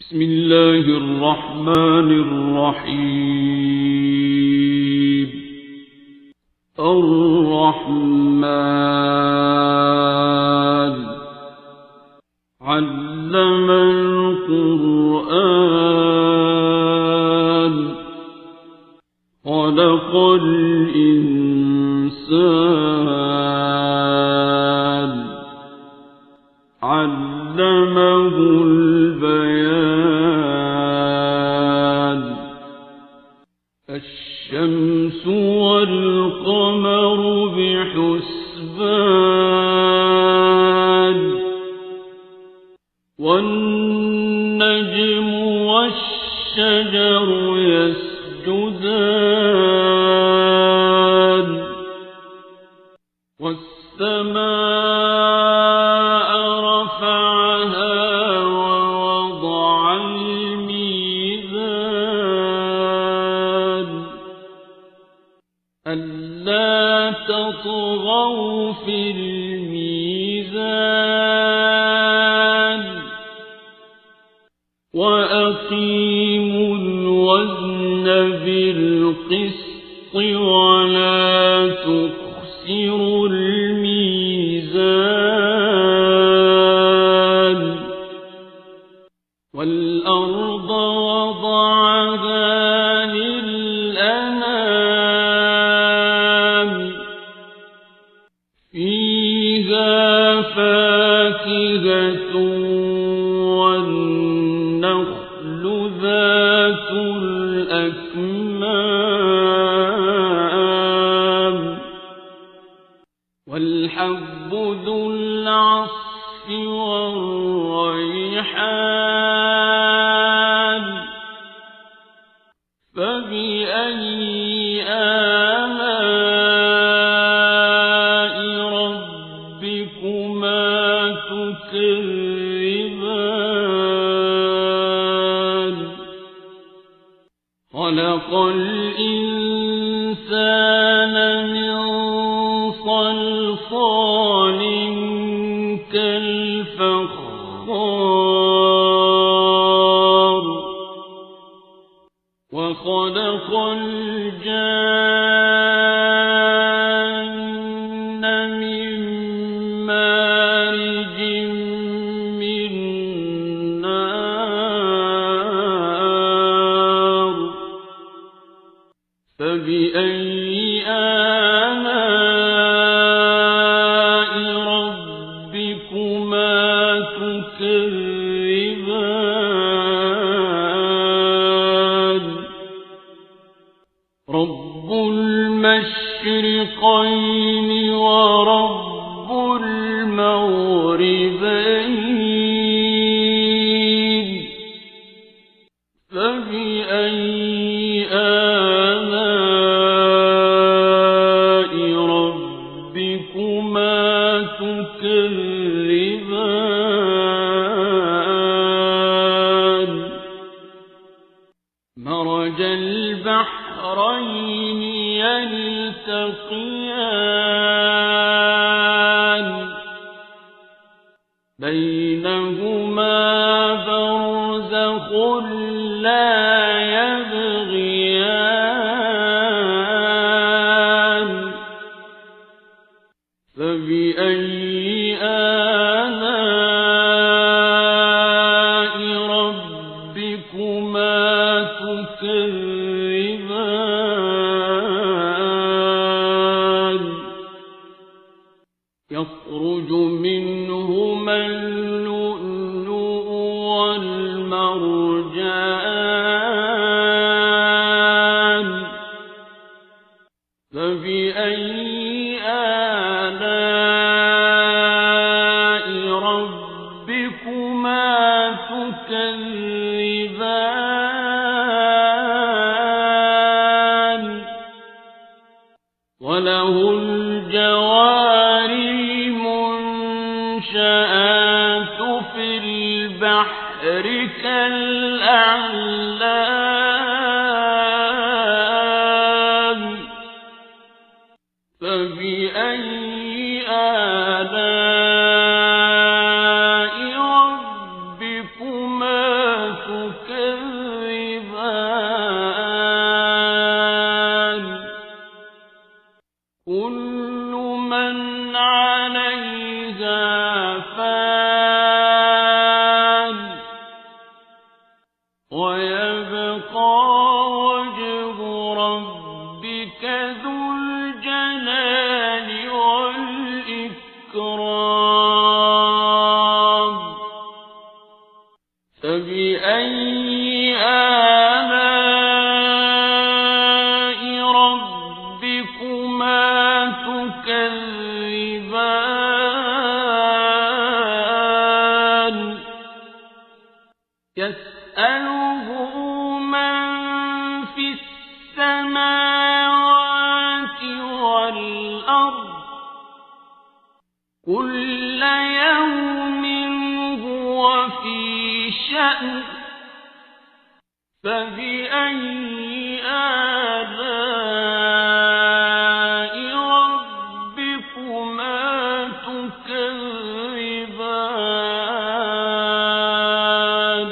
بسم الله الرحمن الرحيم. الرحمن علم القرآن خلق الإنسان علمه البيان. الشمس والقمر بحسبان والنجم والشجر يسجدان والسماء رفعها ووضع الميزان ألا تطغوا في الميزان وأقيموا الوزن بالقسط ولا تخسروا الميزان. والأرض وضعها للأنام فيها فاكهة والنخل ذات الأكمام والحب ذو العصف والريحان. فبأي آلاء ربكما تكذبان. خلق الإنسان من صلصال كالفخار وخلق الجان من مارج من نار. فبأي آلاء ربكما تكذبان. رب المشرقين ورب المغربين. فبأي آلاء ربكما تكذبان. مرج البحرين يلتقيان بينهما برزخ لا يبغيان. فبأي آلاء ربكما تكذبان. يخرج منهما اللؤلؤ والمرجان. فبأي آلاء ربكما تكذبان. وله الجوار المنشآت في البحر كالأعلام. فبأي آلاء ربكما تكذبان. ويبقى وجه ربك ذو الجلال والإكرام فبأي آلاء ربكما تكذبان يسأله من في السماوات والأرض كل يوم هو في شأن فبأي آلاء ربكما تكذبان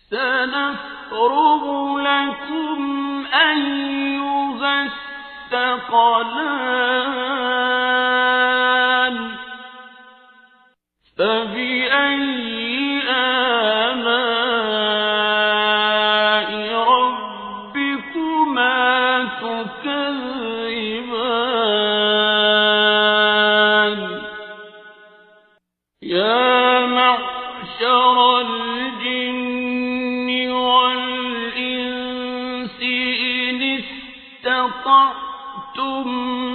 سنفرغ لكم أيها الثقلان فبأي آلاء ربكما تكذبان يا معشر الجن والإنس إن استطعتم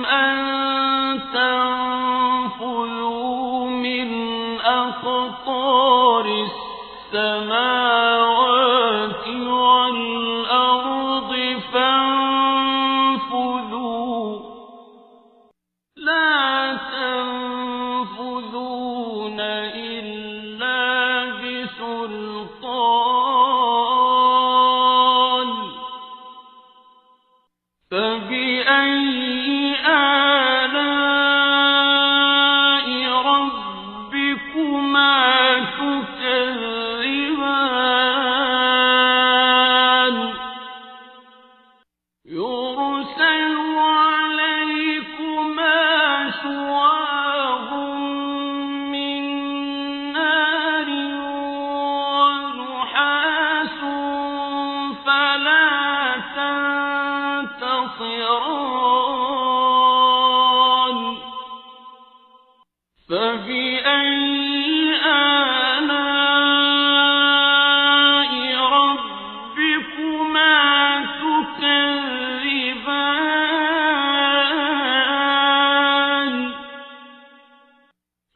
أن تنفذوا من أقطار السماوات والأرض فانفذوا لا تنفذون إلا بسلطان فبأي آلاء ربكما تكذبان يرسل عليكما شواظ من نار ونحاس فلا تنتصران فبأي آلاء ربكما تكذبان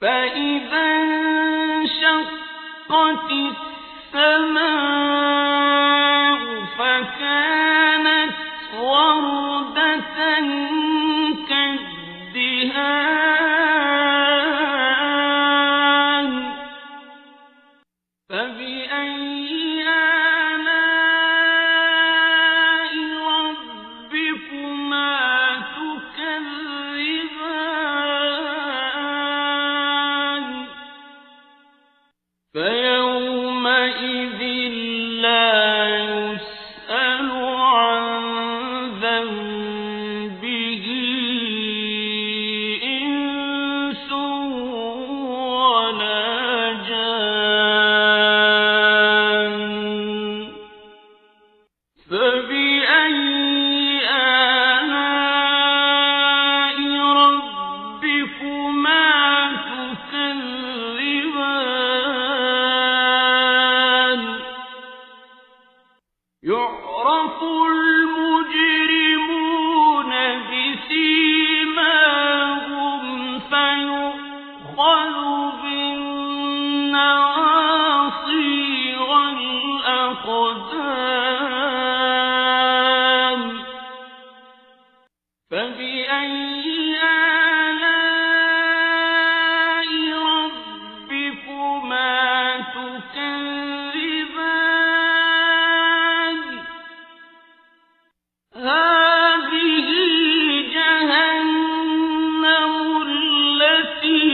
فإذا انشقت السماء فكانت وردة كالدهان فبأي آلاء ربكما تكذبان فيومئذ لا يسأل عن ذنبه إنس ولا جان فبأي آلاء ربكما تكذبان يعرف المجرمون بسيماهم فيؤخذ بالنواصي والأقدام فبأي آلاء ربكما تكذبان هذه جهنم التي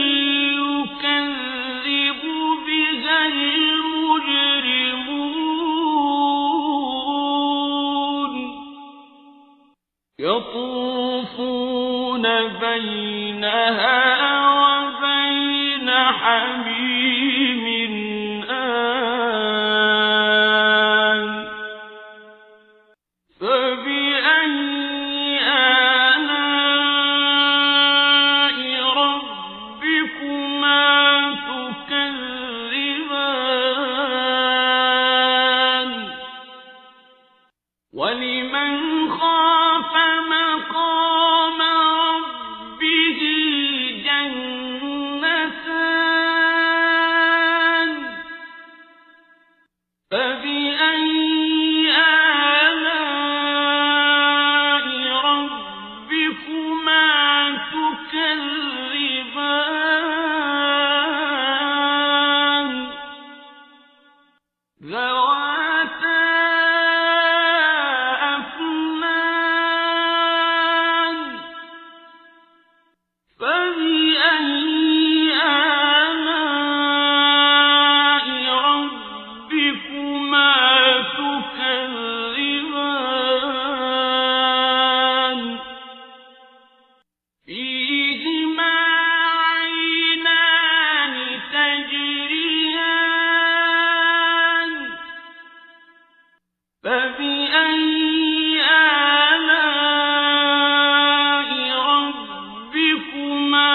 يكذب بها المجرمون يطوفون بينها وبين حميم آن ولمن خاف مقام ربه جنتان فبأي آلاء ربكما تكذبان ذواتا أفنان فبأي آلاء ربكما تكذبان فيهما عينان تجريان فبأي آلاء ربكما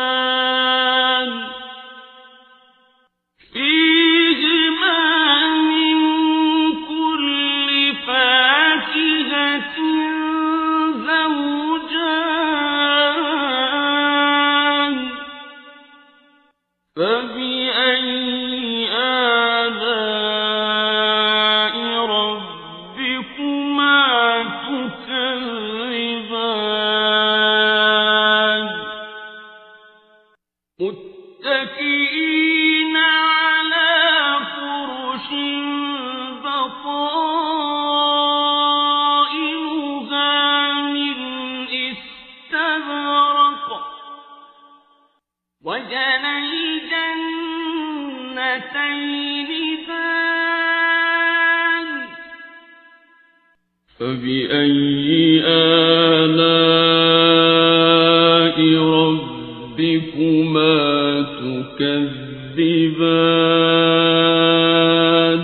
تكذبان فيهما من كل فاكهة زوجان فبأي آلاء ربكما تكذبان متكئين على فرش بطائنها من استبرق وجنى الجنتين دان فبأي آلاء ربكما تكذبان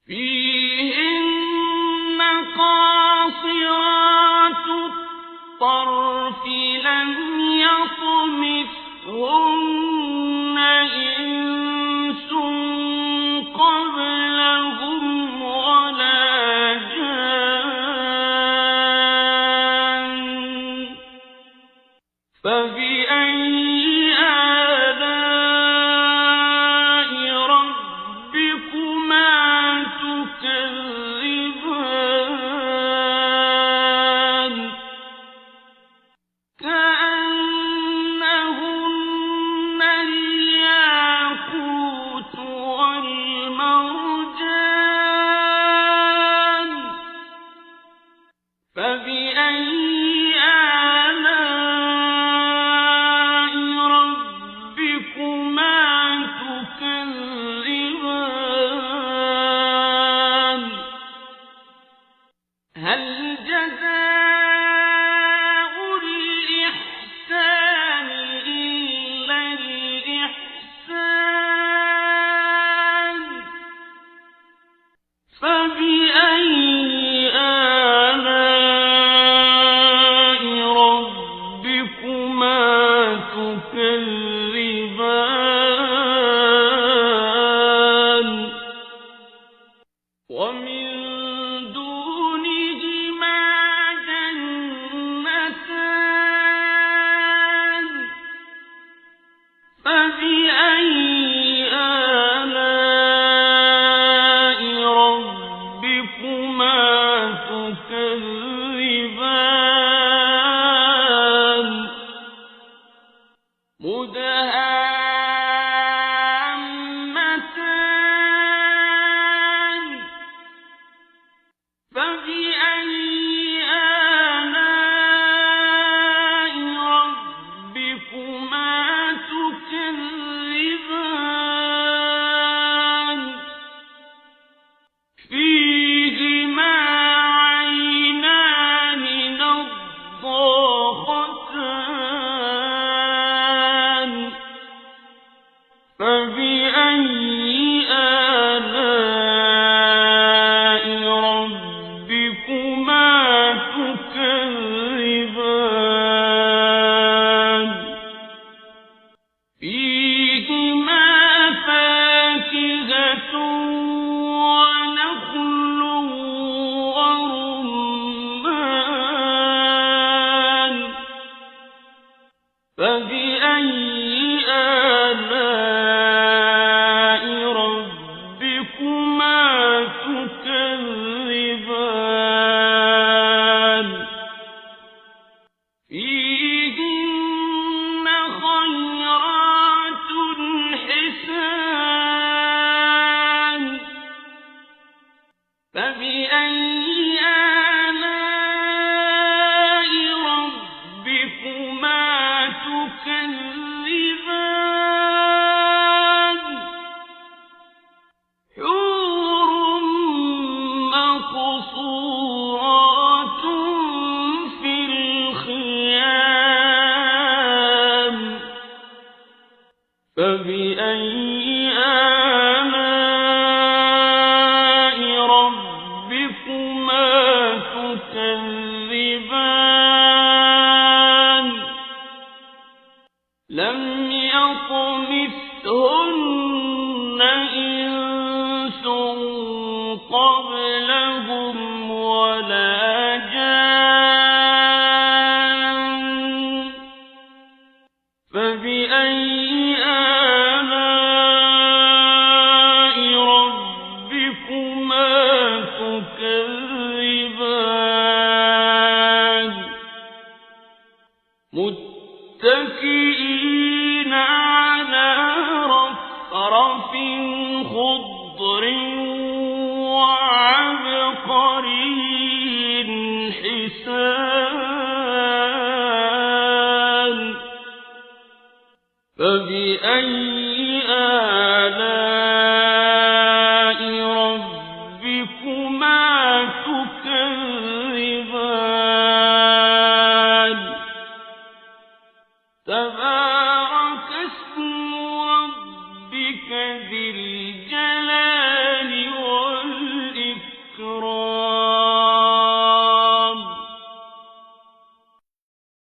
فيهن قاصرات الطرف لم يطمثهن إنس قبلهم ولا جان فبأي آلاء ربكما تكذبان كأنهن الياقوت والمرجان فبأي آلاء ربكما تكذبان هل جزاء الإحسان إلا الإحسان فبأي آلاء ربكما تكذبان ومن دونهما جنتان فبأي آلاء ربكما تكذبان مدهامتان فبأي آلاء ربكما تكذبان فيهما عينان نضاختان فبأي آلاء ربكما تكذبان لم يطمثهن إنس قبلهم ولا جان فبأي آلاء ربكما تكذبان متكئين على رفرف خضر وعبقري حسان فبأي آلاء ربكما تكذبان